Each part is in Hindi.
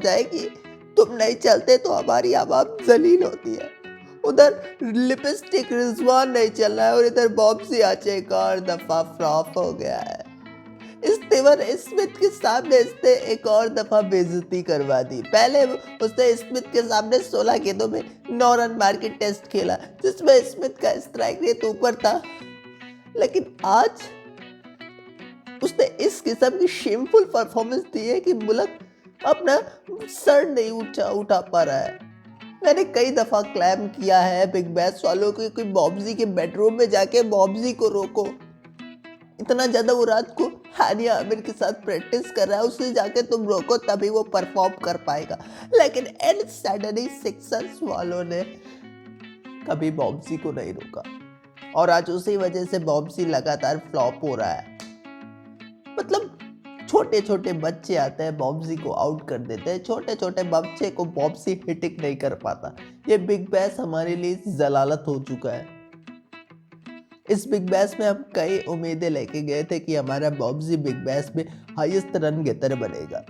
जाएगी, तुम नहीं चलते तो हमारी आवाम जलील होती है। उधर लिपस्टिक रिजवान नहीं चल रहा है और इधर बॉब्सी आचे एक और दफा फ्लॉप हो गया है। स्टीवन स्मिथ के सामने इसने एक और दफा बेइज्जती करवा दी। पहले उसने स्मिथ के सामने 16 गेंदों में 9 रन मार के टेस्ट खेला, जिसमें स्मिथ का स्ट्राइक रेट ऊपर था, लेकिन आज उसने इस किस्म की शेमफुल परफॉर्मेंस दी है कि मुल्क अपना सर नहीं उठा पा रहा है। मैंने कई दफा क्लेम किया है बिग बैश वालों को कि बॉब्जी के बेडरूम में जाके बॉब्जी को रोको। इतना ज्यादा वो रात को हानिया आमिर के साथ प्रैक्टिस कर रहा है, उसे जाके तुम रोको, तभी वो परफॉर्म कर पाएगा। लेकिन एंड सडनली सिक्सर्स वालों ने कभी बॉब्जी को नहीं रोका और आज उसी वजह से बॉब्जी लगातार फ्लॉप हो रहा है। मतलब छोटे छोटे बच्चे आते हैं, बॉब्जी को आउट कर देते हैं। छोटे छोटे बच्चे को बॉब्जी हिटिंग नहीं कर पाता। ये बिग बैश हमारे लिए जलालत हो चुका है। इस बिग बैश में हम कई उम्मीदें लेके गए थे कि हमारा बॉब्जी बिग बैश में हाईएस्ट रन गेटर बनेगा,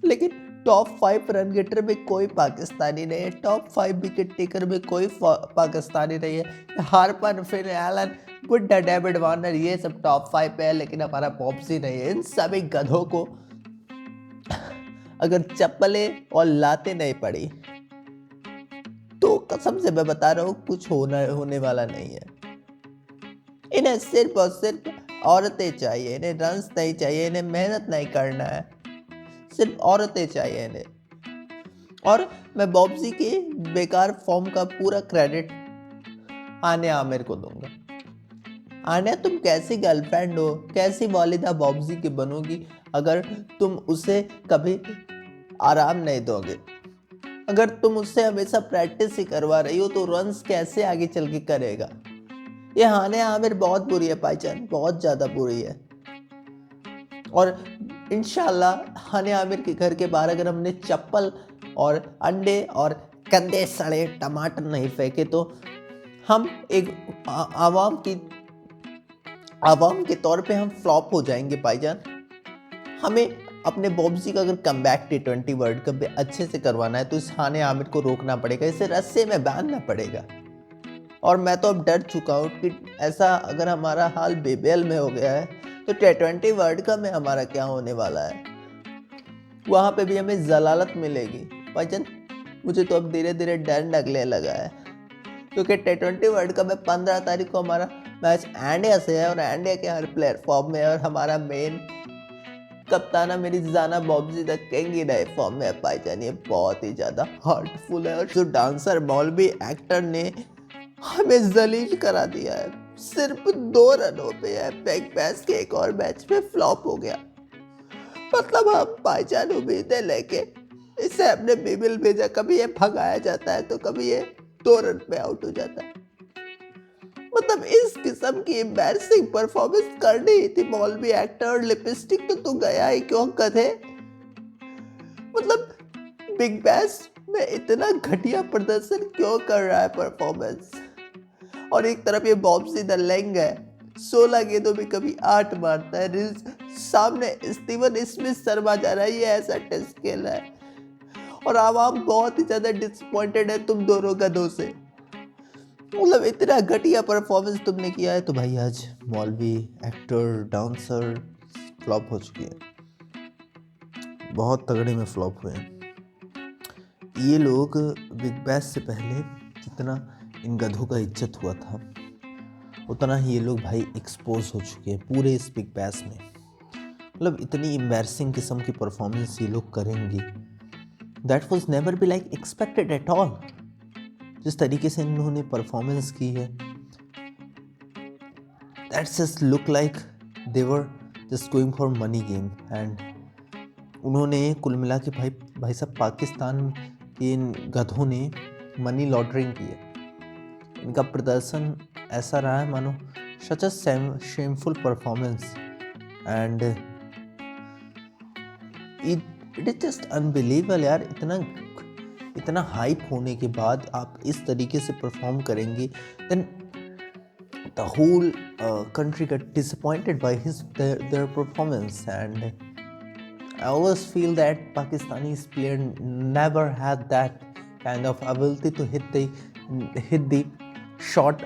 लेकिन टॉप 5 रन गेटर में कोई पाकिस्तानी नहीं है, टॉप 5 विकेट टेकर में कोई पाकिस्तानी नहीं है। हार्पर, फिन एलन, बुड्ढा, डेविड वार्नर, ये सब टॉप 5 पे है, लेकिन हमारा बॉब्जी नहीं है। इन सभी गधों को अगर चप्पलें और लातें नहीं पड़ी तो कसम से मैं बता रहा हूँ कुछ होने वाला नहीं है। इन्हें सिर्फ और सिर्फ औरतें चाहिए, इन्हें रन्स नहीं चाहिए, इन्हें मेहनत नहीं करना है, सिर्फ औरतें चाहिए इन्हें। और मैं बॉब्जी के बेकार फॉर्म का पूरा क्रेडिट आन्या आमिर को दूंगा। आन्या, तुम कैसी गर्लफ्रेंड हो, कैसी वालिदा बॉब्जी की बनोगी अगर तुम उसे कभी आराम नहीं दोगे? अगर तुम उससे हमेशा प्रैक्टिस ही करवा रही हो तो रन्स कैसे आगे चल के करेगा? ये हानिया आमिर बहुत बुरी है भाईजान, बहुत ज्यादा बुरी है। और इंशाल्लाह हानिया आमिर के घर के बाहर अगर हमने चप्पल और अंडे और गंदे सड़े टमाटर नहीं फेंके तो हम एक आवाम के तौर पे हम फ्लॉप हो जाएंगे भाईजान। हमें अपने बॉब्जी का अगर कमबैक T20 वर्ल्ड कप में अच्छे से करवाना है तो इस हानिया आमिर को रोकना पड़ेगा, इसे रस्से में बांधना पड़ेगा। और मैं तो अब डर चुका हूँ कि ऐसा अगर हमारा हाल BBL में हो गया है तो T20 वर्ल्ड कप में हमारा क्या होने वाला है? वहाँ पे भी हमें जलालत मिलेगी भाईजान। मुझे तो अब धीरे धीरे डर लगने लगा है, क्योंकि T20 वर्ल्ड कप में 15 तारीख को हमारा मैच इंडिया से है और इंडिया के हर प्लेयर फॉर्म में है और हमारा मेन कप्ताना मेरी जाना बॉब्जी द किंग ही नए फॉर्म में है भाईजान। ये बहुत ही ज्यादा हार्टफुल है और जो डांसर मौलवी एक्टर ने हमें जलील करा दिया है, सिर्फ 2 रनों पे है बिग बैश के एक और मैच में फ्लॉप हो गया। मतलब हम भाईजान उम्मीदें लेके इसे अपने बीबिल भेजा, कभी ये भगाया जाता है तो कभी ये 2 रन पे आउट हो जाता है। मतलब इस किस्म की एम्बैरसिंग परफॉर्मेंस करनी ही थी मौलवी एक्टर, और लिपस्टिक तो गया ही क्यों गधे। मतलब बिग बैश में इतना घटिया प्रदर्शन क्यों कर रहा है परफॉर्मेंस? और एक तरफ ये बॉब्जी द लैंग है, 16 गेंदों में कभी 8 मारता है, सामने स्टीवन स्मिथ शर्मा जा रहा है, ये ऐसा टेस्ट खेल रहा है और आवाम बहुत ही ज्यादा डिसअपॉइंटेड है तुम दोनों गधों से। मतलब इतना घटिया परफॉर्मेंस तुमने किया है तो भाई आज मौलवी एक्टर डांसर फ्लॉप हो चुकी है, बहुत तगड़े में फ्लॉप हुए हैं ये लोग। बिग बैश से पहले जितना इन गधों का इज्जत हुआ था उतना ही ये लोग भाई एक्सपोज हो चुके हैं पूरे इस बिग बैश में। मतलब इतनी एम्बैरसिंग किस्म की परफॉर्मेंस ये लोग करेंगे, that was never be like expected at all. जिस तरीके से इन्होंने परफॉर्मेंस की है, that's just look like they were just going for money game. And उन्होंने कुल मिला के भाई साहब पाकिस्तान के इन गधों ने मनी लॉन्ड्रिंग की है। इनका प्रदर्शन ऐसा रहा है मानो such a shameful performance and it is just unbelievable यार। इतना हाइप होने के बाद आप इस तरीके से परफॉर्म करेंगे, then the whole country got disappointed by their performance. And I always feel that Pakistani's player never had that kind of ability to hit the shot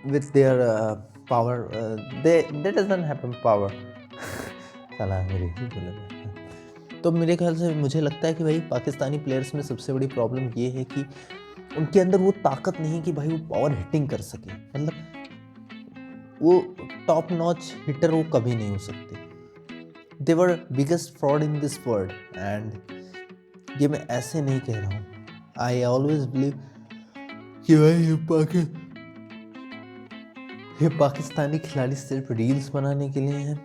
with their power. They doesn't have power. साला अंग्रेजी बोला मैं। तो मेरे ख्याल से मुझे लगता है कि भाई पाकिस्तानी प्लेयर्स में सबसे बड़ी प्रॉब्लम ये है कि उनके अंदर वो ताकत नहीं कि भाई वो पावर हिटिंग कर सके, मतलब वो टॉप नॉच हिटर वो कभी नहीं हो सकते। They were biggest fraud in this world, and ये मैं ऐसे नहीं कह रहा हूँ। आई ऑलवेज बिलीव कि भाई ये पाकिस्तानी खिलाड़ी सिर्फ रील्स बनाने के लिए हैं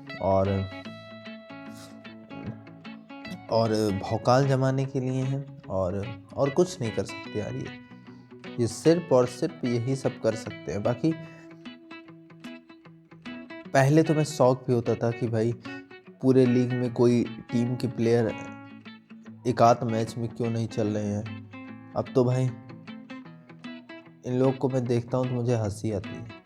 और भौकाल जमाने के लिए हैं और कुछ नहीं कर सकते यार। ये सिर्फ और सिर्फ यही सब कर सकते हैं। बाकी पहले तो मैं शौक भी होता था कि भाई पूरे लीग में कोई टीम के प्लेयर एक आध मैच में क्यों नहीं चल रहे हैं। अब तो भाई इन लोग को मैं देखता हूँ तो मुझे हंसी आती है।